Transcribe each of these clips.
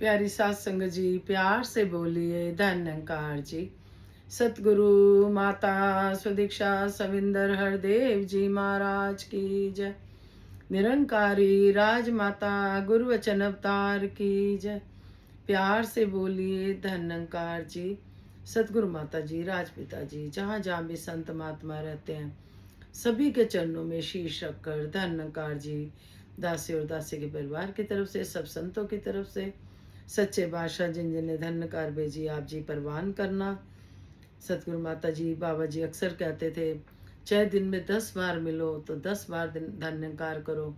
प्यारी सात संगत जी, प्यार से बोलिए धन निरंकार जी। सतगुरु माता सुदीक्षा सविंदर हरदेव जी महाराज की जय। निरंकारी राजमाता गुरु वचन अवतार की जय। प्यार से बोलिए धन निरंकार जी। सतगुरु माता जी, राजपिता जी, जहाँ जहाँ भी संत महात्मा रहते हैं, सभी के चरणों में शीश रखकर धन निरंकार जी, दासी और दासी के परिवार की तरफ से, सब संतों की तरफ से, सच्चे बादशाह जिन जिन्हें धन्यकार भेजी आप जी परवान करना। सतगुरु माता जी, बाबा जी अक्सर कहते थे, चाहे दिन में 10 बार मिलो तो 10 बार धन्यकार करो।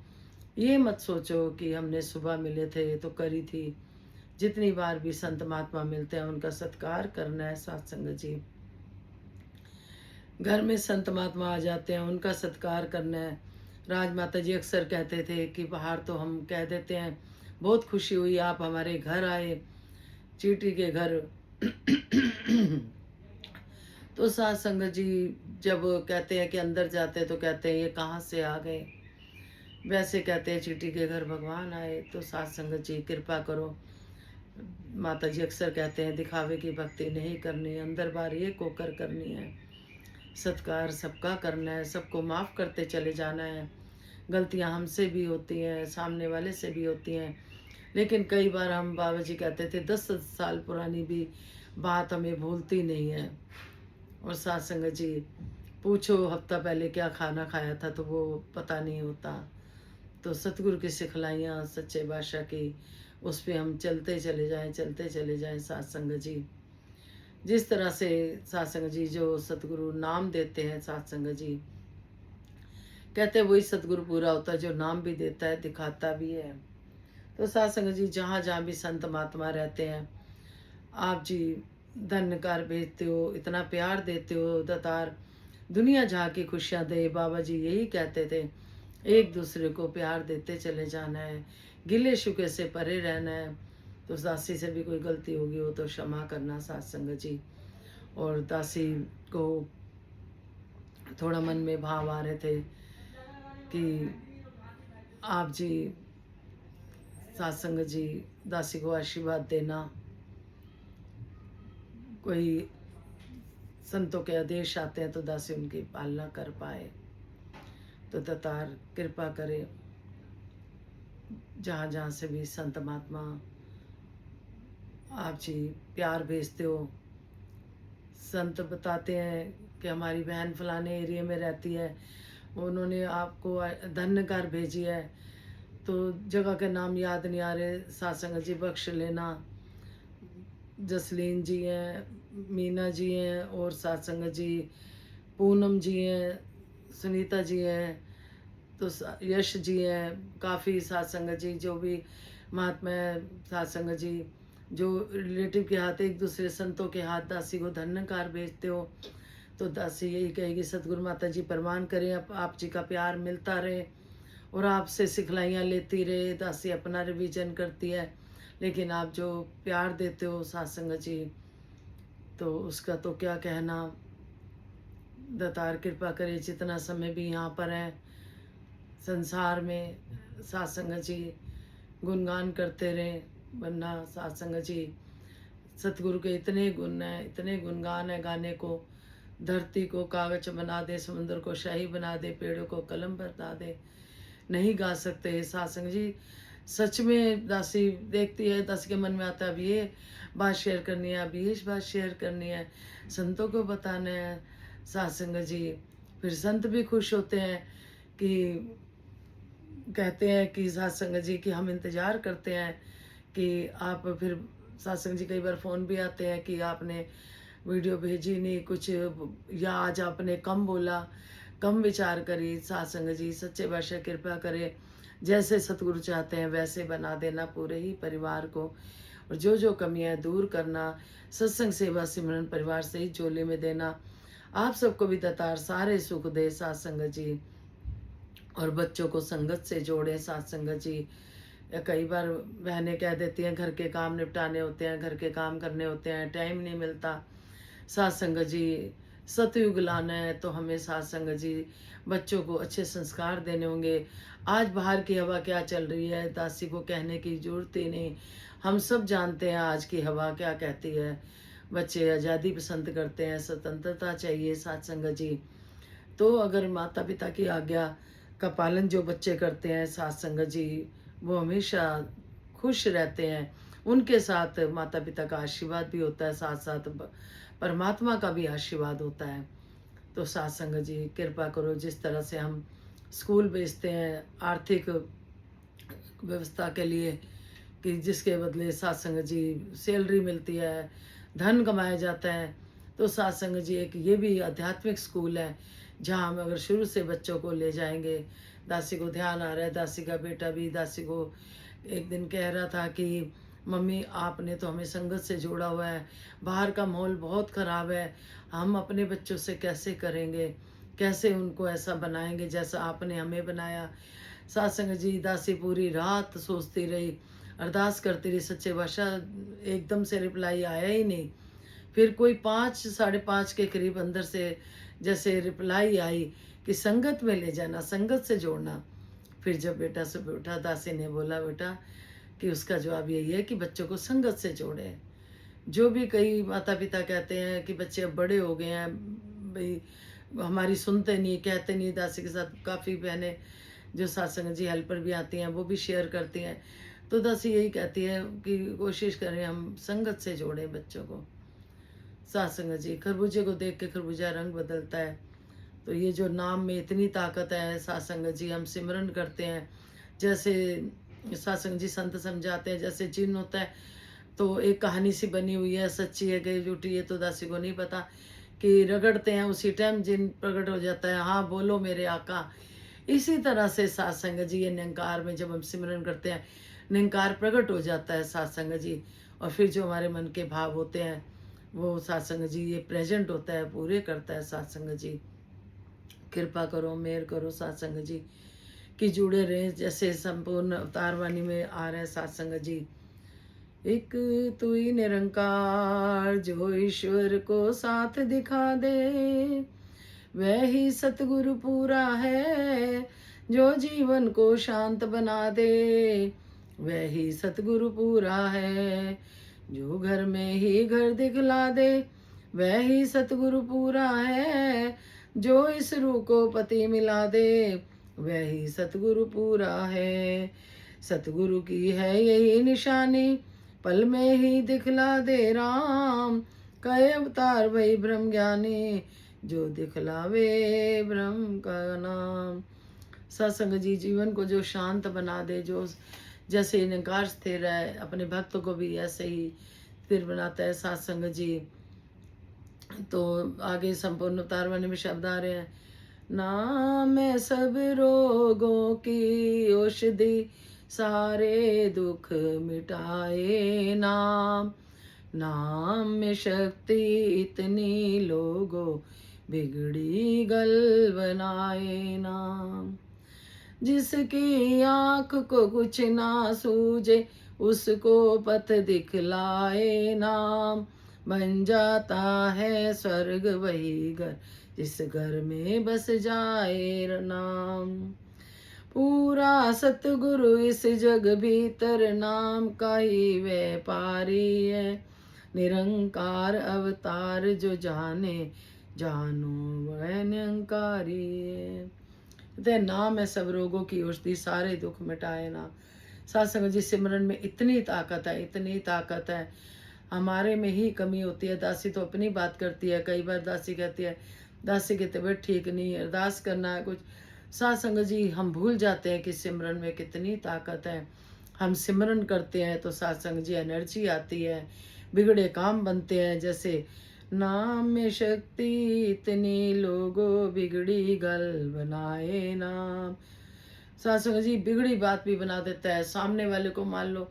ये मत सोचो कि हमने सुबह मिले थे तो करी थी। जितनी बार भी संत महात्मा मिलते हैं उनका सत्कार करना है साथ संगत जी। घर में संत महात्मा आ जाते हैं उनका सत्कार करना है। राजमाता जी अक्सर कहते थे कि बाहर तो हम कह देते हैं बहुत खुशी हुई आप हमारे घर आए, चीटी के घर। तो साथ संगत जी जब कहते हैं कि अंदर जाते हैं तो कहते हैं ये कहाँ से आ गए, वैसे कहते हैं चीटी के घर भगवान आए। तो साथ संगत जी कृपा करो। माता जी अक्सर कहते हैं दिखावे की भक्ति नहीं करनी, अंदर बार एक होकर करनी है। सत्कार सबका करना है, सबको माफ़ करते चले जाना है। गलतियां हमसे भी होती हैं, सामने वाले से भी होती हैं, लेकिन कई बार हम, बाबा जी कहते थे 10 साल पुरानी भी बात हमें भूलती नहीं है। और साथ संगत जी पूछो हफ्ता पहले क्या खाना खाया था तो वो पता नहीं होता। तो सतगुरु की सिखलाइयाँ सच्चे बादशाह की, उस पर हम चलते चले जाएं, चलते चले जाएं साथ संगत जी। जिस तरह से साथ संगत जी जो सतगुरु नाम देते हैं, साथ संगत जी कहते हैं वही सतगुरु पूरा होता है जो नाम भी देता है दिखाता भी है। तो साथ संगत जी जहाँ जहाँ भी संत महात्मा रहते हैं, आप जी धन्यकार भेजते हो, इतना प्यार देते हो। दातार दुनिया जहाँ की खुशियाँ दे, बाबा जी यही कहते थे, एक दूसरे को प्यार देते चले जाना है, गिले शुके से परे रहना है। तो दासी से भी कोई गलती होगी हो तो क्षमा करना साथ संगत जी। और दासी को थोड़ा मन में भाव आ रहे थे कि आप जी साथ संगत जी दासी को आशीर्वाद देना, कोई संतों के आदेश आते हैं तो दासी उनकी पालना कर पाए। तो दातार कृपा करे, जहाँ जहाँ से भी संत महात्मा आप जी प्यार भेजते हो। संत बताते हैं कि हमारी बहन फलाने एरिया में रहती है, उन्होंने आपको धन्यकार भेजी है, तो जगह के नाम याद नहीं आ रहे, साथ संगत जी बख्श लेना। जसलीन जी हैं, मीना जी हैं, और साथ संगत जी पूनम जी हैं, सुनीता जी हैं, तो यश जी हैं, काफ़ी साथ संगत जी जो भी महात्मा है, साथ संगत जी जो रिलेटिव के हाथ, एक दूसरे संतों के हाथ दासी को धन्यकार भेजते हो। तो दासी यही कहेगी सतगुरु माता जी परवान करें, आप जी का प्यार मिलता रहे और आपसे सिखलाइयाँ लेती रहे। दासी अपना रिवीजन करती है, लेकिन आप जो प्यार देते हो साथ संगत जी, तो उसका तो क्या कहना। दातार कृपा करे जितना समय भी यहाँ पर है संसार में, साथ संगत जी गुणगान करते रहे। वरना साथ संगत जी सतगुरु के इतने गुण हैं, इतने गुणगान है गाने को। धरती को कागज बना दे, समुद्र को शाही बना दे, पेड़ों को कलम बना दे, नहीं गा सकते साथ संगत जी। सच में दासी देखती है, दासी के मन में आता है अब ये बात शेयर करनी है, अब ये बात शेयर करनी है, संतों को बताना है साथ संगत जी। फिर संत भी खुश होते हैं कि कहते हैं कि साथ संगत जी कि हम इंतज़ार करते हैं कि आप फिर, साथ संगत जी कई बार फ़ोन भी आते हैं कि आपने वीडियो भेजी नहीं कुछ, या आज आपने कम बोला, कम विचार करी। साथ संगत जी सच्चे बादशाह कृपा करे, जैसे सतगुरु चाहते हैं वैसे बना देना पूरे ही परिवार को, और जो जो कमियां दूर करना, सत्संग सेवा सिमरन परिवार से ही झोले में देना। आप सबको भी दातार सारे सुख दे साथ संगत जी, और बच्चों को संगत से जोड़े साथ संगत जी। या कई बार बहनें कह देती हैं घर के काम निपटाने होते हैं, घर के काम करने होते हैं, टाइम नहीं मिलता। साथ संगत जी सतयुग लाना है तो हमें साथ संगत जी बच्चों को अच्छे संस्कार देने होंगे। आज बाहर की हवा क्या चल रही है, दासी को कहने की जरूरत ही नहीं। हम सब जानते हैं आज की हवा क्या कहती है। बच्चे आज़ादी पसंद करते हैं, स्वतंत्रता चाहिए साथ संगत जी। तो अगर माता पिता की आज्ञा का पालन जो बच्चे करते हैं साथ संगत जी, वो हमेशा खुश रहते हैं। उनके साथ माता पिता का आशीर्वाद भी होता है, साथ साथ परमात्मा का भी आशीर्वाद होता है। तो साथ संगत जी कृपा करो, जिस तरह से हम स्कूल भेजते हैं आर्थिक व्यवस्था के लिए, कि जिसके बदले साथ संगत जी सैलरी मिलती है, धन कमाया जाता है। तो साथ संगत जी एक ये भी आध्यात्मिक स्कूल है, जहाँ हम अगर शुरू से बच्चों को ले जाएंगे। दासी को ध्यान आ रहा है, दासी का बेटा भी दासी को एक दिन कह रहा था कि मम्मी आपने तो हमें संगत से जोड़ा हुआ है, बाहर का माहौल बहुत ख़राब है, हम अपने बच्चों से कैसे करेंगे, कैसे उनको ऐसा बनाएंगे जैसा आपने हमें बनाया। साथ संगत जी दासी पूरी रात सोचती रही, अरदास करती रही, सच्चे बादशाह एकदम से रिप्लाई आया ही नहीं। फिर कोई 5 साढ़े 5 के करीब अंदर से जैसे रिप्लाई आई कि संगत में ले जाना, संगत से जोड़ना। फिर जब बेटा सुबह उठा, दासी ने बोला बेटा कि उसका जवाब यही है कि बच्चों को संगत से जोड़ें। जो भी कई माता पिता कहते हैं कि बच्चे अब बड़े हो गए हैं, भाई हमारी सुनते नहीं, कहते नहीं। दासी के साथ काफ़ी बहनें जो सत्संग जी हेल्पर भी आती हैं, वो भी शेयर करती हैं। तो दासी यही कहती है कि कोशिश करें हम संगत से जोड़ें बच्चों को। सत्संग जी, खरबूजे को देख के खरबूजा रंग बदलता है। तो ये जो नाम में इतनी ताकत है सत्संग जी, हम सिमरन करते हैं जैसे सत्संग जी संत समझाते हैं जैसे जिन होता है। तो एक कहानी सी बनी हुई है, सच्ची है कि झूठी है तो दासी को नहीं पता, कि रगड़ते हैं उसी टाइम जिन प्रकट हो जाता है, हाँ बोलो मेरे आका। इसी तरह से सत्संग जी ये निरंकार में जब हम सिमरन करते हैं, निरंकार प्रकट हो जाता है सत्संग जी। और फिर जो हमारे मन के भाव होते हैं वो सत्संग जी ये प्रेजेंट होता है, पूरे करता है सत्संग जी। कृपा करो, मेहर करो सत्संग जी कि जुड़े रहे, जैसे संपूर्ण अवतारवाणी में आ रहे हैं सत्संग जी। एक तू ही निरंकार जो ईश्वर को साथ दिखा दे, वह ही सतगुरु पूरा है जो जीवन को शांत बना दे। वह ही सतगुरु पूरा है जो घर में ही घर दिखला दे। वह ही सतगुरु पूरा है जो इस रूह को पति मिला दे। वह ही सतगुरु पूरा है। सतगुरु की है यही निशानी, पल में ही दिखला दे राम। कहे अवतार वही ब्रह्म ज्ञानी जो दिखलावे ब्रह्म का नाम। सत्संग जी जीवन को जो शांत बना दे, जो जैसे निरंकार स्थिर है, अपने भक्तों को भी ऐसे ही स्थिर बनाता है सत्संग जी। तो आगे संपूर्ण उतारवाणी में शब्द आ रहे हैं, नाम है सब रोगों की औषधि, सारे दुख मिटाए नाम। नाम में शक्ति इतनी लोगों, बिगड़ी गल बनाए नाम। जिसकी आँख को कुछ ना सूझे, उसको पथ दिखलाए नाम। बन जाता है स्वर्ग वही घर, जिस घर में बस जाए नाम। पूरा सतगुरु इस जग भीतर, नाम का ही व्यापारी है। निरंकार अवतार जो जाने, जानो वह निरंकारी है। कहते नाम है सब रोगों की औषधि, सारे दुख मिटाए ना। सत्संग जी सिमरन में इतनी ताकत है, इतनी ताकत है। हमारे में ही कमी होती है। दासी तो अपनी बात करती है, कई बार दासी कहती है दासी की तबीयत ठीक नहीं है, अरदास करना है कुछ। सत्संग जी हम भूल जाते हैं कि सिमरन में कितनी ताकत है। हम सिमरन करते हैं तो सत्संग जी एनर्जी आती है, बिगड़े काम बनते हैं। जैसे नाम में शक्ति इतनी लोगों, बिगड़ी गल बनाए नाम। सत्संग जी बिगड़ी बात भी बना देता है। सामने वाले को मान लो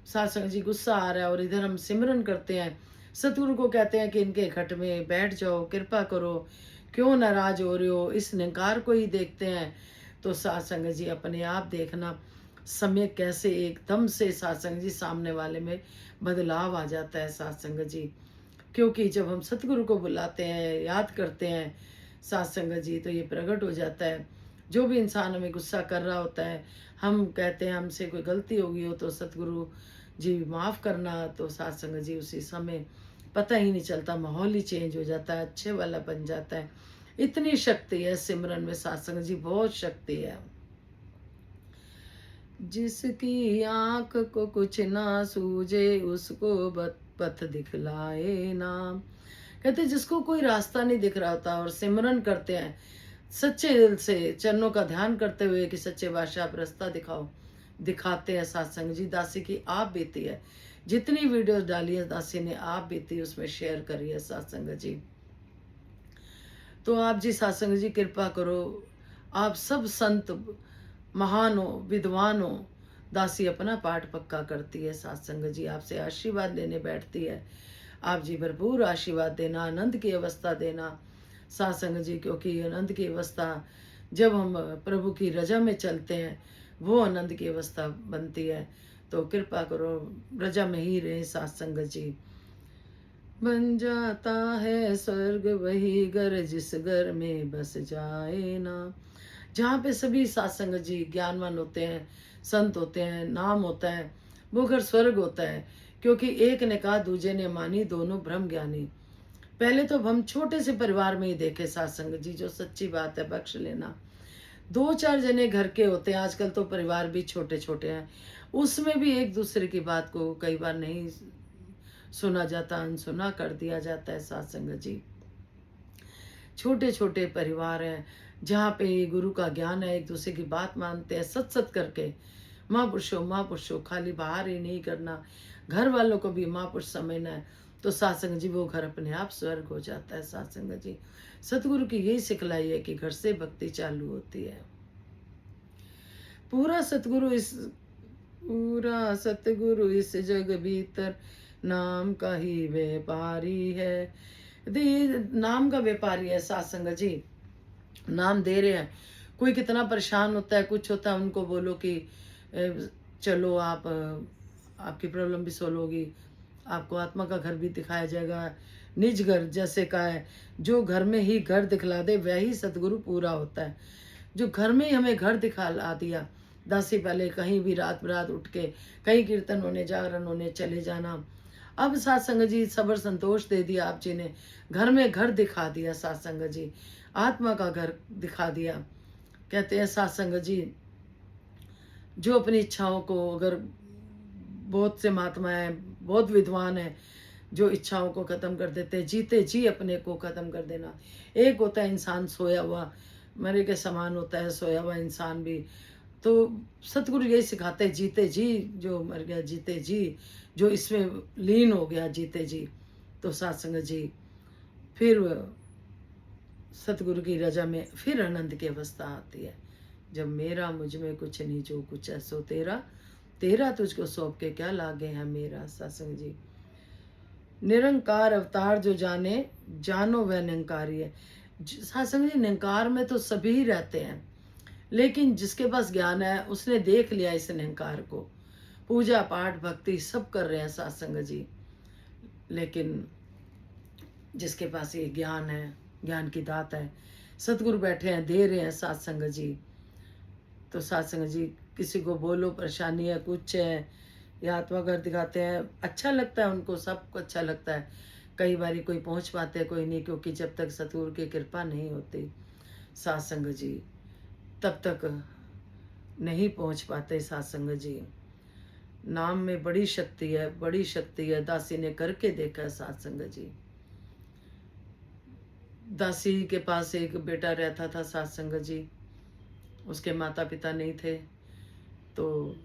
सत्संग जी गुस्सा आ रहा है और इधर हम सिमरन करते हैं, सतगुरु को कहते हैं कि इनके खट में बैठ जाओ, कृपा करो, क्यों नाराज हो रहे हो, इस निकार को ही देखते हैं। तो सत्संग जी अपने आप देखना समय कैसे एकदम से सत्संग जी सामने वाले में बदलाव आ जाता है। सत्संग जी क्योंकि जब हम सतगुरु को बुलाते हैं, याद करते हैं साथ संगत जी, तो ये प्रकट हो जाता है। जो भी इंसान हमें गुस्सा कर रहा होता है, हम कहते हैं हमसे कोई गलती हो गई हो तो सतगुरु जी माफ़ करना, तो साथ संगत जी उसी समय पता ही नहीं चलता, माहौल ही चेंज हो जाता है, अच्छे वाला बन जाता है। इतनी शक्ति है सिमरन में साथ संगत जी, बहुत शक्ति है। जिसकी आँख को कुछ ना सूझे उसको पथ दिखलाए नाम। कहते जिसको कोई रास्ता नहीं दिख रहा होता और सिमरन करते हैं सच्चे दिल से, चरणों का ध्यान करते हुए कि सच्चे बादशाह आप रास्ता दिखाओ, दिखाते हैं सत्संग जी। दासी की आप बीती है, जितनी वीडियोस डाली है दासी ने आप बीती उसमें शेयर करी है सत्संग जी। तो आप जी सत्संग जी कृपा करो, आप सब संत महान हो, विद्वान हो। दासी अपना पाठ पक्का करती है सत्संग जी, आपसे आशीर्वाद लेने बैठती है। आप जी भरपूर आशीर्वाद देना, आनंद की अवस्था देना सत्संग जी, क्योंकि आनंद की अवस्था जब हम प्रभु की रजा में चलते हैं वो आनंद की अवस्था बनती है। तो कृपा करो रजा में ही रहे सत्संग जी। बन जाता है स्वर्ग वही घर जिस घर में बस जाए ना। जहाँ पे सभी सत्संग जी ज्ञानवान होते हैं, संत होते हैं, नाम होता है, वो घर स्वर्ग होता है। क्योंकि एक ने कहा दूजे ने मानी, दोनों ब्रह्म ज्ञानी। पहले तो हम छोटे से परिवार में ही देखे सत्संग जी, जो सच्ची बात है, बख्श लेना। 2-4 जने घर के होते हैं, आजकल तो परिवार भी छोटे छोटे हैं, उसमें भी एक दूसरे की बात को कई बार नहीं सुना जाता, अनसुना कर दिया जाता है सत्संग जी। छोटे छोटे परिवार हैं जहाँ पे गुरु का ज्ञान है, एक दूसरे की बात मानते हैं, सत सत करके महापुरुषों, खाली बाहर ही नहीं करना, घर वालों को भी महापुरुष समझना है। तो सत्संग जी वो घर अपने आप स्वर्ग हो जाता है सत्संग जी। सतगुरु की यही सिखलाई है कि घर से भक्ति चालू होती है। पूरा सतगुरु इस पूरा सतगुरु इस जग भीतर नाम का ही व्यापारी है। नाम का व्यापारी है सत्संग जी। नाम दे रहे हैं, कोई कितना परेशान होता है, कुछ होता है, उनको बोलो कि चलो आप आपकी प्रॉब्लम भी सोल्व होगी, आपको आत्मा का घर भी दिखाया जाएगा। निज घर जैसे का है, जो घर में ही घर दिखला दे वही सतगुरु पूरा होता है। जो घर में ही हमें घर दिखा दिया, दासी पहले कहीं भी रात बरात उठ के कहीं कीर्तन होने, जागरण होने चले जाना। अब सत्संग जी सबर संतोष दे दिया, आप जी ने घर में घर दिखा दिया सत्संग जी, आत्मा का घर दिखा दिया। कहते हैं सत्संग जी जो अपनी इच्छाओं को, अगर बहुत से महात्मा हैं, बहुत विद्वान हैं जो इच्छाओं को खत्म कर देते हैं, जीते जी अपने को खत्म कर देना। एक होता है इंसान सोया हुआ, मरे के समान होता है सोया हुआ इंसान भी। तो सतगुरु यही सिखाते हैं, जीते जी जो मर गया, जीते जी जो इसमें लीन हो गया, जीते जी। तो सत्संग जी फिर सतगुरु की रजा में फिर आनंद की अवस्था आती है, जब मेरा मुझ में कुछ नहीं जो कुछ है सो तेरा, तेरा तुझको सौंप के क्या लागे है मेरा। सत्संग जी निरंकार अवतार जो जाने, जानो वह निरंकारी है। सत्संग जी निरंकार में तो सभी ही रहते हैं, लेकिन जिसके पास ज्ञान है उसने देख लिया इस निरंकार को, पूजा पाठ भक्ति सब कर रहे हैं सत्संग जी। लेकिन जिसके पास ये ज्ञान है, ज्ञान की दात है, सतगुरु बैठे हैं दे रहे हैं सत्संग जी। तो सत्संग जी किसी को बोलो परेशानी है, कुछ है, या आत्मा घर दिखाते हैं, अच्छा लगता है उनको, सबको अच्छा लगता है। कई बार कोई पहुंच पाते हैं, कोई नहीं, क्योंकि जब तक सतगुरु की कृपा नहीं होती सत्संग जी तब तक नहीं पहुंच पाते सत्संग जी। नाम में बड़ी शक्ति है, बड़ी शक्ति है। दासी ने करके देखा है सत्संग जी। दासी के पास एक बेटा रहता था सत्संग जी, उसके माता पिता नहीं थे, तो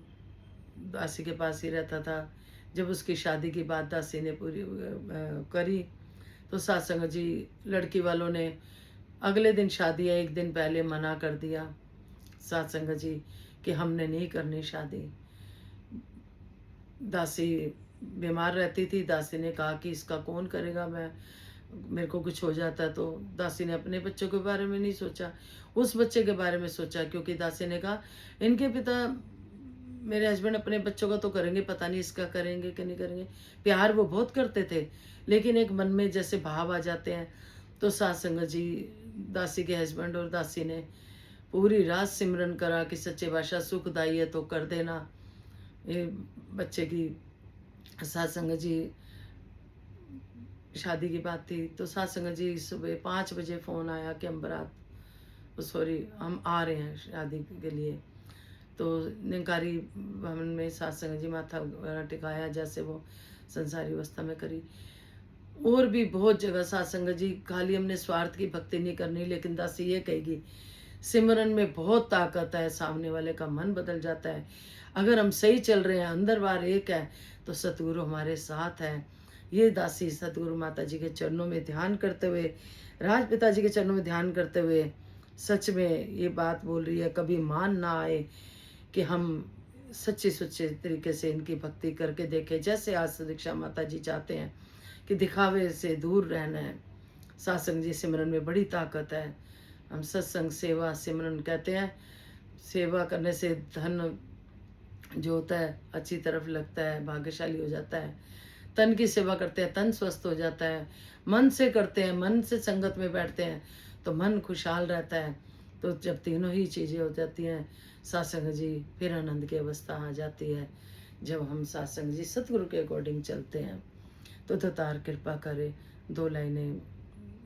दासी के पास ही रहता था। जब उसकी शादी की बात दासी ने पूरी करी तो सत्संग जी लड़की वालों ने अगले दिन शादी है, एक दिन पहले मना कर दिया सत्संग जी कि हमने नहीं करनी शादी। दासी बीमार रहती थी, दासी ने कहा कि इसका कौन करेगा, मैं मेरे को कुछ हो जाता है। तो दासी ने अपने बच्चों के बारे में नहीं सोचा, उस बच्चे के बारे में सोचा, क्योंकि दासी ने कहा इनके पिता मेरे हस्बैंड अपने बच्चों का तो करेंगे, पता नहीं इसका करेंगे कि नहीं करेंगे। प्यार वो बहुत करते थे, लेकिन एक मन में जैसे भाव आ जाते हैं। तो सात संगत जी, दासी के हस्बैंड और दासी ने पूरी रात सिमरन करा कि सच्चे बादशाह सुखदाई है तो कर देना। ये बच्चे की सात संगत जी शादी की बात थी, तो सात संगत जी सुबह 5 बजे फ़ोन आया कि हम बारात, सॉरी, हम आ रहे हैं शादी के लिए। तो निरंकारी भवन में सात संगत जी माथा वगैरह टिकाया जैसे वो संसारी अवस्था में करी। और भी बहुत जगह सात संगत जी, खाली हमने स्वार्थ की भक्ति नहीं करनी, लेकिन दासी ये कहेगी सिमरन में बहुत ताकत है, सामने वाले का मन बदल जाता है। अगर हम सही चल रहे हैं, अंदर बाहर एक है, तो सतगुरु हमारे साथ है। ये दासी सतगुरु माता जी के चरणों में ध्यान करते हुए, राजपिता जी के चरणों में ध्यान करते हुए सच में ये बात बोल रही है। कभी मान ना आए कि हम सच्चे सुच्चे तरीके से इनकी भक्ति करके देखें, जैसे आज दीक्षा माता जी चाहते हैं कि दिखावे से दूर रहना है। सत्संग जी सिमरन में बड़ी ताकत है। हम सत्संग सेवा सिमरन कहते हैं। सेवा करने से धन जो होता है अच्छी तरफ लगता है, भाग्यशाली हो जाता है। तन की सेवा करते हैं, तन स्वस्थ हो जाता है। मन से करते हैं, मन से संगत में बैठते हैं तो मन खुशहाल रहता है। तो जब तीनों ही चीज़ें हो जाती हैं सत्संग जी, फिर आनंद की अवस्था आ जाती है। जब हम सत्संग जी सतगुरु के अकॉर्डिंग चलते हैं तो दातार कृपा करे। 2 लाइनें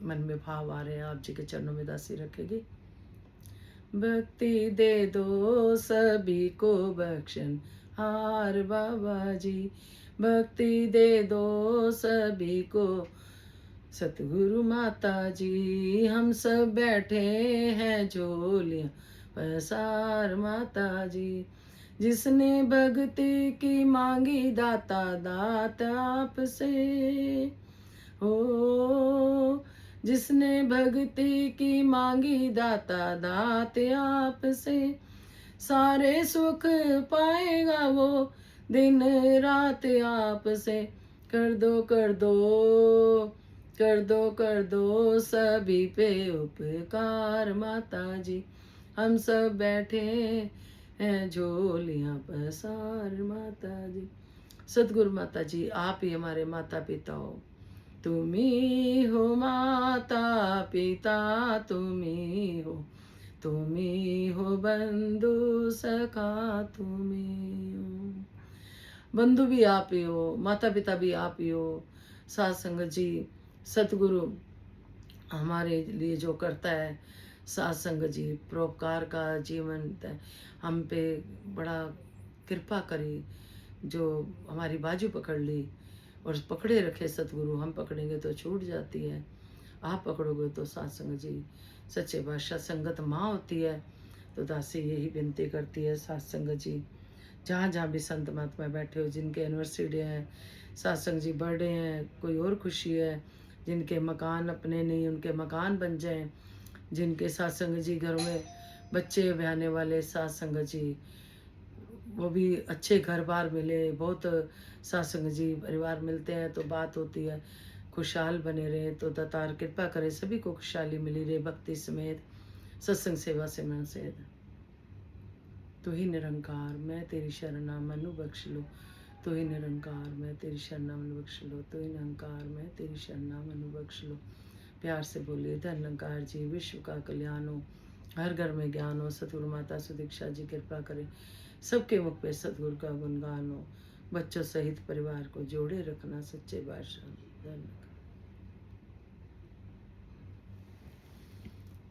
मन में भाव आ रहे हैं, आप जी के चरणों में दासी रखेगी। भक्ति दे दो सभी को बख्शन हार बाबा जी, भक्ति दे दो सभी को सतगुरु माता जी। हम सब बैठे हैं झोलियां पसार माता जी, जिसने भक्ति की मांगी दाता दात आपसे हो, जिसने भक्ति की मांगी दाता दात आपसे, सारे सुख पाएगा वो दिन रात आपसे। कर दो कर दो कर दो कर दो सभी पे उपकार माता जी, हम सब बैठे हैं झोलियां पसार माता जी। सतगुरु माता जी, आप ही हमारे माता पिता हो। तुम्ही हो माता पिता, तुम्ही हो बंधु सखा, तुम्ही हो। बंधु भी आप ही हो, माता पिता भी आप ही हो। सात संगत जी, सतगुरु हमारे लिए जो करता है, सात संगत जी परोपकार का जीवन हम पे बड़ा कृपा करी, जो हमारी बाजू पकड़ ली और पकड़े रखे सतगुरु। हम पकड़ेंगे तो छूट जाती है, आप पकड़ोगे तो सात संगत जी सच्चे बादशाह संगत माँ होती है। तो दासी यही विनती करती है सात संगत जी, जहाँ जहाँ भी संत महात्मा बैठे हो, जिनके एनिवर्सरी हैं, सत्संग जी बर्थडे हैं, कोई और खुशी है, जिनके मकान अपने नहीं उनके मकान बन जाएं, जिनके सत्संग जी घरों में बच्चे ब्याने वाले सत्संग जी, वो भी अच्छे घर बार मिले। बहुत सत्संग जी परिवार मिलते हैं तो बात होती है, खुशहाल बने रहे। तो दातार कृपा करे सभी को खुशहाली मिली रहे, भक्ति समेत सत्संग सेवा से मन से। तू ही निरंकार मैं तेरी शरणा मनु बख्श लो, तू ही निरंकार मैं तेरी शरणा मनु बख्श लो, तू ही निरंकार मैं तेरी शरणा मनु बख्श लो। प्यार से बोलिए धनंकार जी, विश्व का कल्याण हो, हर घर में ज्ञान हो। सतगुरु माता सुदीक्षा जी कृपा करें, सबके मुख पे सतगुरु का गुणगान हो। बच्चों सहित परिवार को जोड़े रखना, सच्चे बादशाह। धन्यवाद।